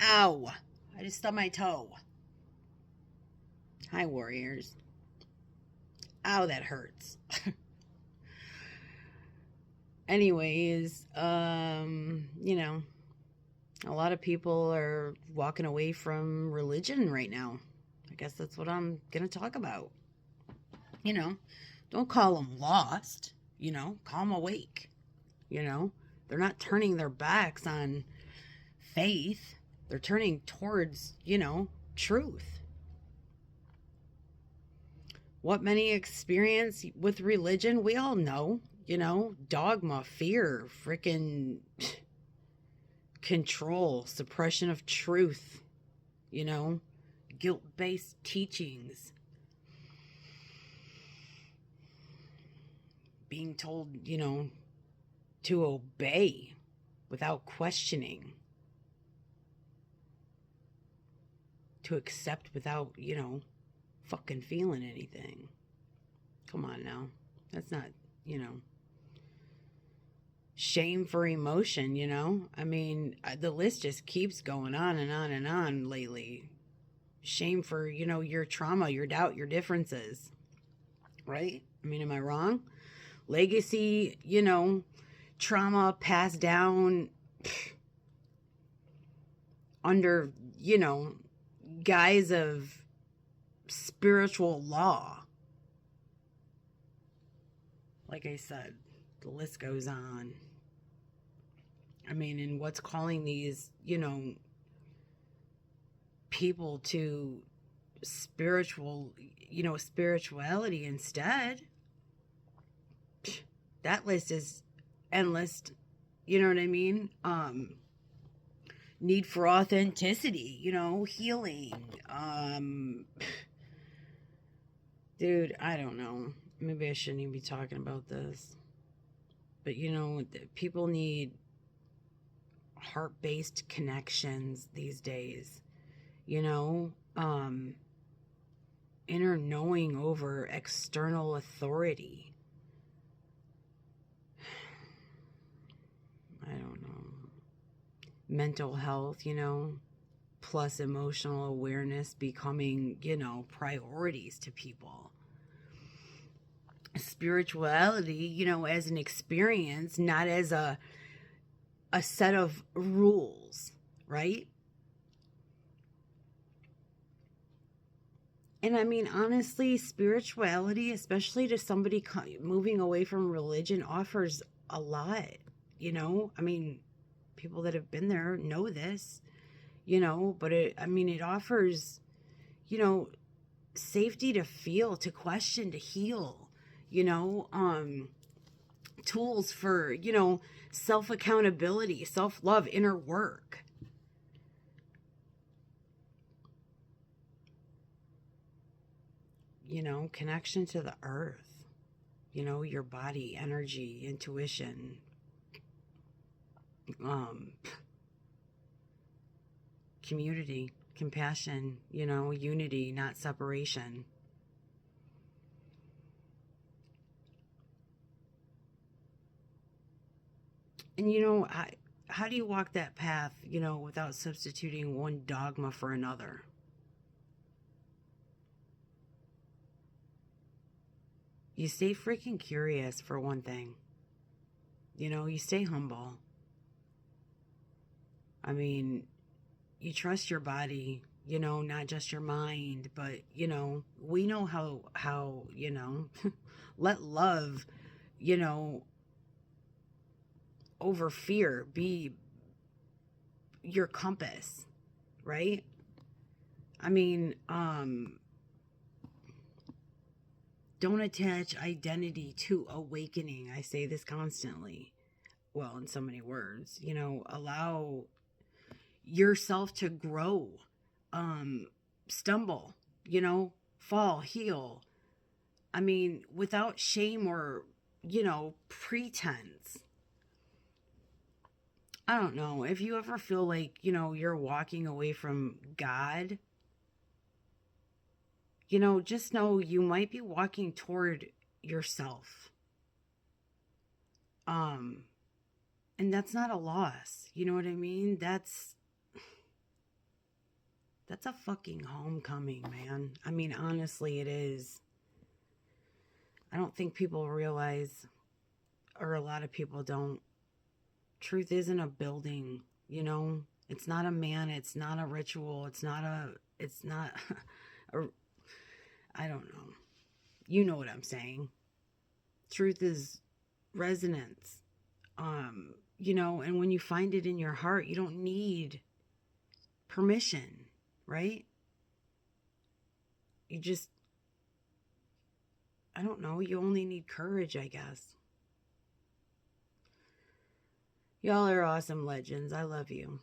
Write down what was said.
Ow! I just stubbed my toe. Hi, warriors. Ow, that hurts. Anyways, a lot of people are walking away from religion right now. I guess that's what I'm going to talk about. You know, don't call them lost, call them awake. You know, they're not turning their backs on faith, they're turning towards, truth. What many experience with religion, we all know, dogma, fear, freaking control, suppression of truth, you know, guilt based teachings, being told, to obey without questioning, to accept without, fucking feeling anything. Come on now. That's not, you know, shame for emotion, I mean, the list just keeps going on and on and on lately. Shame for, your trauma, your doubt, your differences, right? I mean, am I wrong? Legacy, trauma passed down under, guise of spiritual law. Like I said, the list goes on. I mean, and what's calling these, people to spirituality instead? That list is endless. You know what I mean? Need for authenticity, healing. Dude, I don't know. Maybe I shouldn't even be talking about this. But people need heart-based connections these days. You know, inner knowing over external authority. I don't know. Mental health, plus emotional awareness becoming, priorities to people. Spirituality, as an experience, not as a set of rules, right? And I mean, honestly, spirituality, especially to somebody moving away from religion, offers a lot. I mean, people that have been there know this, but it offers, you know, safety to feel, to question, to heal, you know, um, tools for, self accountability, self love, inner work. Connection to the earth, your body, energy, intuition, um, community, compassion, unity, not separation. And, how do you walk that path, without substituting one dogma for another? You stay freaking curious, for one thing. You stay humble. I mean, you trust your body, not just your mind, but, we know how, let love, you know, over fear be your compass, right? I mean, don't attach identity to awakening. I say this constantly. Well, in so many words, allow yourself to grow, um, stumble, fall, heal. I mean, without shame or, pretense. I don't know. If you ever feel like, you're walking away from God, just know you might be walking toward yourself. Um, and that's not a loss. You know what I mean? That's That's a fucking homecoming, man. I mean, honestly, it is. I don't think people realize, or a lot of people don't, truth isn't a building, you know? It's not a man, it's not a ritual, it's not a, I don't know. You know what I'm saying. Truth is resonance. You know, and when you find it in your heart, you don't need permission, right? You just, I don't know, you only need courage, I guess. Y'all are awesome legends. I love you.